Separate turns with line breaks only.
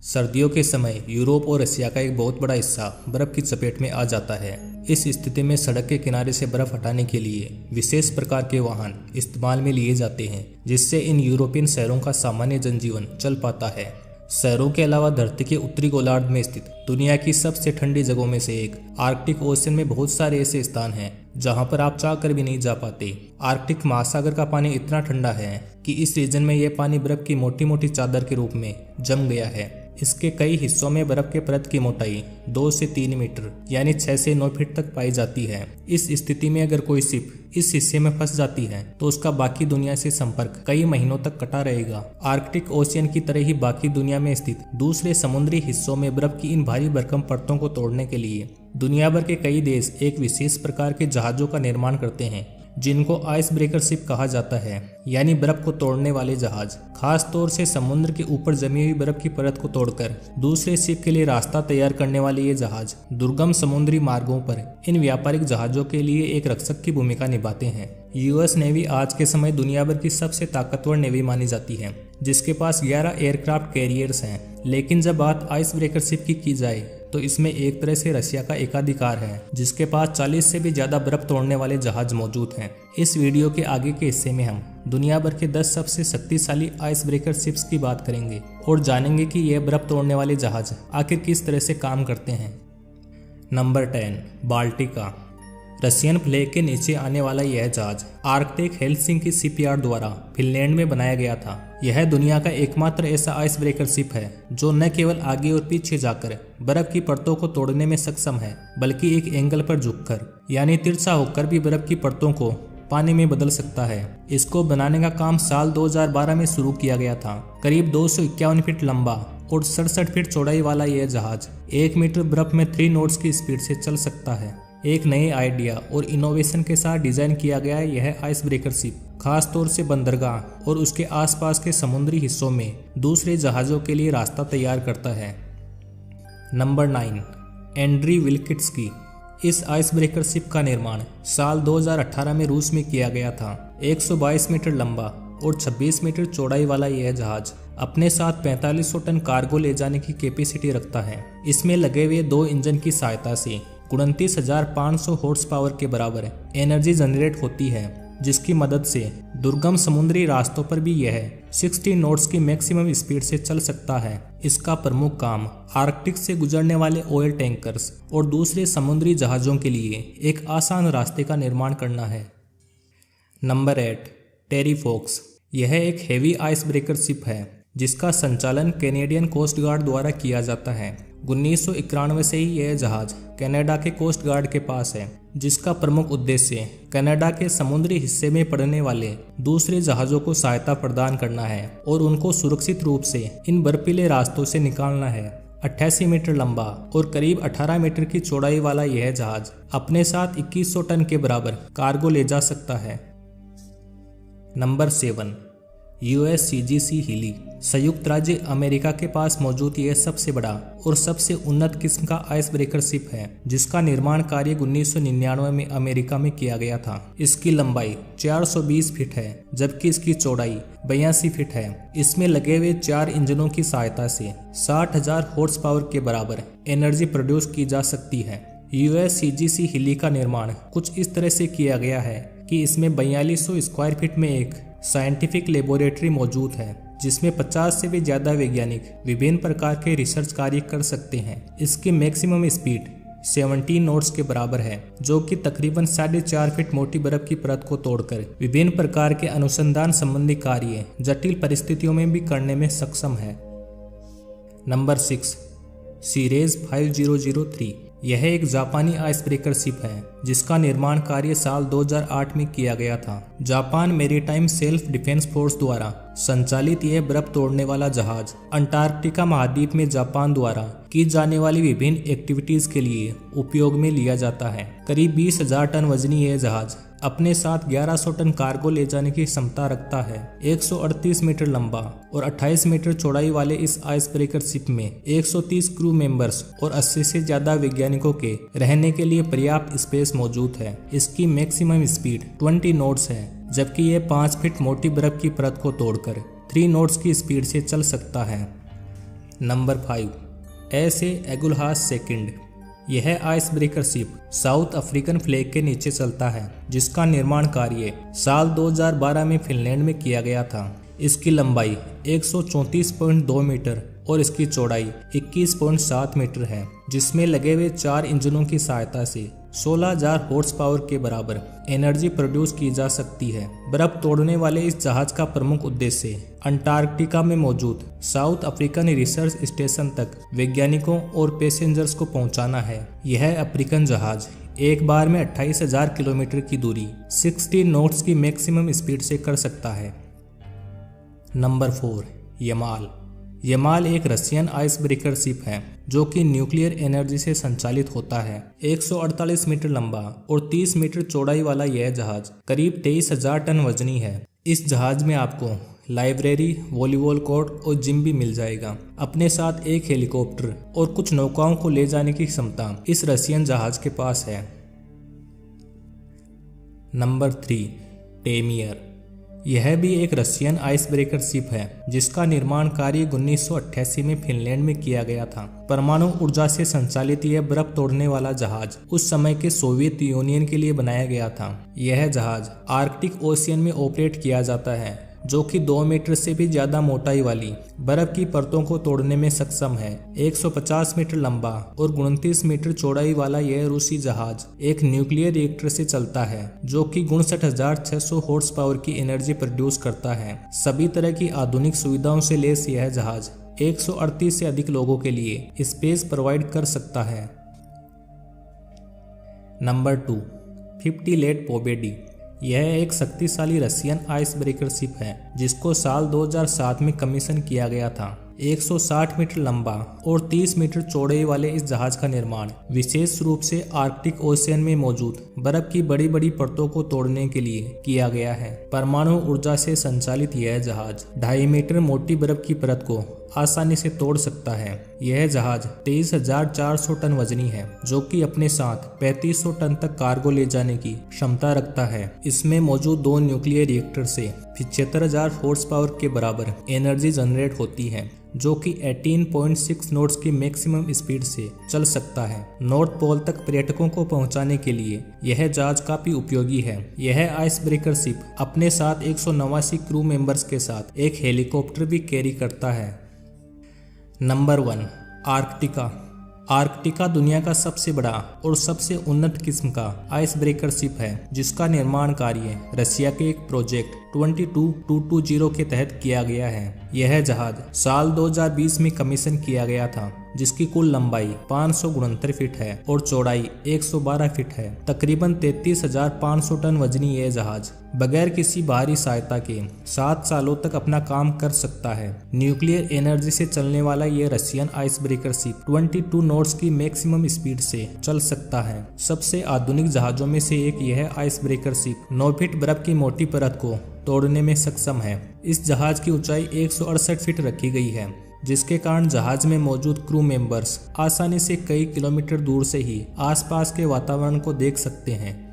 सर्दियों के समय यूरोप और रसिया का एक बहुत बड़ा हिस्सा बर्फ की चपेट में आ जाता है। इस स्थिति में सड़क के किनारे से बर्फ हटाने के लिए विशेष प्रकार के वाहन इस्तेमाल में लिए जाते हैं, जिससे इन यूरोपियन शहरों का सामान्य जनजीवन चल पाता है। शहरों के अलावा धरती के उत्तरी गोलार्ध में स्थित दुनिया की सबसे ठंडी जगहों में से एक आर्कटिक ओशन में बहुत सारे ऐसे स्थान हैं जहां पर आप चाह कर भी नहीं जा पाते। आर्कटिक महासागर का पानी इतना ठंडा है कि इस रीजन में यह पानी बर्फ की मोटी मोटी चादर के रूप में जम गया है। इसके कई हिस्सों में बर्फ के परत की मोटाई 2 से 3 मीटर यानी 6 से 9 फीट तक पाई जाती है। इस स्थिति में अगर कोई शिप इस हिस्से में फंस जाती है तो उसका बाकी दुनिया से संपर्क कई महीनों तक कटा रहेगा। आर्कटिक ओशियन की तरह ही बाकी दुनिया में स्थित दूसरे समुद्री हिस्सों में बर्फ की इन भारी भरकम परतों को तोड़ने के लिए दुनिया भर के कई देश एक विशेष प्रकार के जहाजों का निर्माण करते हैं, जिनको आइस ब्रेकर शिप कहा जाता है, यानी बर्फ को तोड़ने वाले जहाज। खास तौर से समुद्र के ऊपर जमी हुई बर्फ की परत को तोड़कर दूसरे शिप के लिए रास्ता तैयार करने वाले ये जहाज दुर्गम समुद्री मार्गों पर इन व्यापारिक जहाजों के लिए एक रक्षक की भूमिका निभाते हैं। यूएस नेवी आज के समय दुनिया भर की सबसे ताकतवर नेवी मानी जाती है, जिसके पास 11 एयरक्राफ्ट कैरियर्स हैं। लेकिन जब बात आइस ब्रेकर शिप की जाए तो इसमें एक तरह से रशिया का एकाधिकार है, जिसके पास 40 से भी ज्यादा बर्फ तोड़ने वाले जहाज मौजूद हैं। इस वीडियो के आगे के हिस्से में हम दुनिया भर के 10 सबसे शक्तिशाली आइस ब्रेकर शिप्स की बात करेंगे और जानेंगे कि यह बर्फ तोड़ने वाले जहाज आखिर किस तरह से काम करते हैं। Number 10, Baltica. रशियन फ्लैग के नीचे आने वाला यह जहाज आर्कटिक हेल्सिंकी शिपयार्ड द्वारा फिनलैंड में बनाया गया था। यह दुनिया का एकमात्र ऐसा आइस ब्रेकर शिप है जो न केवल आगे और पीछे जाकर बर्फ की परतों को तोड़ने में सक्षम है, बल्कि एक एंगल पर झुककर यानी तिरछा होकर भी बर्फ की परतों को पानी में बदल सकता है। इसको बनाने का काम साल 2012 में शुरू किया गया था। करीब 251 फीट लंबा और 67 फीट चौड़ाई वाला यह जहाज 1 मीटर बर्फ में 3 नॉट्स की स्पीड से चल सकता है। एक नए आइडिया और इनोवेशन के साथ डिजाइन किया गया है यह आइस ब्रेकर शिप खास तौर से बंदरगाह और उसके आसपास के समुद्री हिस्सों में दूसरे जहाजों के लिए रास्ता तैयार करता है। Number 9, Andrey Vilkitsky. इस आइस ब्रेकर शिप का निर्माण साल 2018 में रूस में किया गया था। 122 मीटर लंबा और 26 मीटर चौड़ाई वाला यह जहाज अपने साथ 4500 टन कार्गो ले जाने की कैपेसिटी रखता है। इसमें लगे हुए 2 इंजन की सहायता से 29,500 हॉर्स पावर के बराबर एनर्जी जनरेट होती है, जिसकी मदद से दुर्गम समुद्री रास्तों पर भी यह 60 नॉट्स की मैक्सिमम स्पीड से चल सकता है। इसका प्रमुख काम आर्कटिक से गुजरने वाले ऑयल टैंकर्स और दूसरे समुद्री जहाजों के लिए एक आसान रास्ते का निर्माण करना है। Number 8, Terry Fox. यह एक हेवी आइस ब्रेकर शिप है जिसका संचालन कैनेडियन कोस्ट गार्ड द्वारा किया जाता है। 1991 से ही यह जहाज कनाडा के कोस्ट गार्ड के पास है, जिसका प्रमुख उद्देश्य कनाडा के समुद्री हिस्से में पड़ने वाले दूसरे जहाजों को सहायता प्रदान करना है और उनको सुरक्षित रूप से इन बर्फीले रास्तों से निकालना है। 88 मीटर लंबा और करीब 18 मीटर की चौड़ाई वाला यह जहाज अपने साथ 2100 टन के बराबर कार्गो ले जा सकता है। Number 7, USCGC Healy. संयुक्त राज्य अमेरिका के पास मौजूद यह सबसे बड़ा और सबसे उन्नत किस्म का आइस ब्रेकर शिप है, जिसका निर्माण कार्य 1999 में अमेरिका में किया गया था। इसकी लंबाई 420 फीट है, जबकि इसकी चौड़ाई 82 फीट है। इसमें लगे हुए 4 इंजनों की सहायता से 60,000 हॉर्स पावर के बराबर एनर्जी प्रोड्यूस की जा सकती है। USCGC हीली का निर्माण कुछ इस तरह से किया गया है कि इसमें 4200 स्क्वायर फीट में एक साइंटिफिक लेबोरेटरी मौजूद है, जिसमें 50 से भी ज्यादा वैज्ञानिक विभिन्न प्रकार के रिसर्च कार्य कर सकते हैं। इसकी मैक्सिमम स्पीड 17 नॉट्स के बराबर है, जो कि तकरीबन 4.5 फीट मोटी बर्फ की परत को तोड़कर विभिन्न प्रकार के अनुसंधान संबंधी कार्य जटिल परिस्थितियों में भी करने में सक्षम है। Number 6, series 5003। यह एक जापानी आइस ब्रेकर शिप है जिसका निर्माण कार्य साल 2008 में किया गया था। Japan maritime self defence force द्वारा संचालित यह बर्फ तोड़ने वाला जहाज अंटार्कटिका महाद्वीप में जापान द्वारा की जाने वाली विभिन्न एक्टिविटीज के लिए उपयोग में लिया जाता है। करीब 20,000 टन वजनी यह जहाज अपने साथ 1100 टन कार्गो ले जाने की क्षमता रखता है। 138 मीटर लंबा और 28 मीटर चौड़ाई वाले इस आइस ब्रेकर शिप में 130 क्रू मेंबर्स और 80 से ज्यादा वैज्ञानिकों के रहने के लिए पर्याप्त स्पेस मौजूद है। इसकी मैक्सिमम स्पीड 20 नॉट्स है, जबकि यह 5 फीट मोटी बर्फ की परत को तोड़कर 3 नॉट्स की स्पीड से चल सकता है। Number 5 S Agulhas second. यह ice breaker ship South African flag के नीचे चलता है, जिसका निर्माण कार्य साल 2012 में फिनलैंड में किया गया था। इसकी लंबाई 134.2 मीटर और इसकी चौड़ाई 21.7 मीटर है, जिसमें लगे हुए 4 इंजनों की सहायता से 16,000 हॉर्स पावर के बराबर एनर्जी प्रोड्यूस की जा सकती है। बर्फ तोड़ने वाले इस जहाज का प्रमुख उद्देश्य अंटार्कटिका में मौजूद साउथ अफ्रीकन रिसर्च स्टेशन तक वैज्ञानिकों और पैसेंजर्स को पहुंचाना है। यह अफ्रीकन जहाज एक बार में 28,000 किलोमीटर की दूरी 60 नॉट्स की मैक्सिमम स्पीड से कर सकता है। Number 4 Yamal. यमाल एक रशियन आइस ब्रेकर शिप है जो कि न्यूक्लियर एनर्जी से संचालित होता है। 148 मीटर लंबा और 30 मीटर चौड़ाई वाला यह जहाज करीब 23,000 टन वजनी है। इस जहाज में आपको लाइब्रेरी, वॉलीबॉल कोर्ट और जिम भी मिल जाएगा। अपने साथ एक हेलीकॉप्टर और कुछ नौकाओं को ले जाने की क्षमता इस रशियन जहाज के पास है। नंबर 3 टेमियर। यह भी एक रशियन आइस ब्रेकर शिप है जिसका निर्माण कार्य 1988 में फिनलैंड में किया गया था। परमाणु ऊर्जा से संचालित यह बर्फ तोड़ने वाला जहाज उस समय के सोवियत यूनियन के लिए बनाया गया था। यह जहाज आर्कटिक ओशियन में ऑपरेट किया जाता है, जो कि 2 मीटर से भी ज्यादा मोटाई वाली बर्फ की परतों को तोड़ने में सक्षम है। 150 मीटर लंबा और 29 मीटर चौड़ाई वाला यह रूसी जहाज एक न्यूक्लियर रिएक्टर से चलता है, जो कि 59,600 हॉर्स पावर की एनर्जी प्रोड्यूस करता है। सभी तरह की आधुनिक सुविधाओं से लैस यह जहाज 138 से अधिक लोगों के लिए स्पेस प्रोवाइड कर सकता है। Number 2 50 Let Pobedy. यह एक शक्तिशाली रशियन आइस ब्रेकर शिप है जिसको साल 2007 में कमीशन किया गया था। 160 मीटर लंबा और 30 मीटर चौड़ाई वाले इस जहाज का निर्माण विशेष रूप से आर्कटिक ओशियन में मौजूद बर्फ की बड़ी बड़ी परतों को तोड़ने के लिए किया गया है। परमाणु ऊर्जा से संचालित यह जहाज 2.5 मीटर मोटी बर्फ की परत को आसानी से तोड़ सकता है। यह जहाज 23,400 टन वजनी है, जो कि अपने साथ 3500 टन तक कार्गो ले जाने की क्षमता रखता है। इसमें मौजूद 2 न्यूक्लियर रिएक्टर से 75,000 हॉर्स पावर के बराबर एनर्जी जनरेट होती है, जो कि 18.6 नॉट्स की मैक्सिमम स्पीड से चल सकता है। नॉर्थ पोल तक पर्यटकों को पहुंचाने के लिए यह जहाज काफी उपयोगी है। यह आइस ब्रेकर शिप अपने साथ 189 क्रू मेंबर्स के साथ एक हेलीकॉप्टर भी कैरी करता है। Number 1 Arktika. आर्कटिका दुनिया का सबसे बड़ा और सबसे उन्नत किस्म का आइस ब्रेकर शिप है, जिसका निर्माण कार्य रशिया के एक प्रोजेक्ट 22220 के तहत किया गया है। यह जहाज साल 2020 में कमीशन किया गया था, जिसकी कुल लंबाई 569 फीट है और चौड़ाई 112 फीट है। तकरीबन 33,500 टन वजनी यह जहाज बगैर किसी बाहरी सहायता के 7 सालों तक अपना काम कर सकता है। न्यूक्लियर एनर्जी से चलने वाला यह Russian ice breaker ship 22 knots की मैक्सिमम स्पीड से चल सकता है। सबसे आधुनिक जहाजों में से एक यह आइस ब्रेकर शिप 9 फीट बर्फ की मोटी परत को तोड़ने में सक्षम है। इस जहाज की ऊंचाई 168 फीट रखी गई है, जिसके कारण जहाज में मौजूद क्रू मेंबर्स आसानी से कई किलोमीटर दूर से ही आसपास के वातावरण को देख सकते हैं।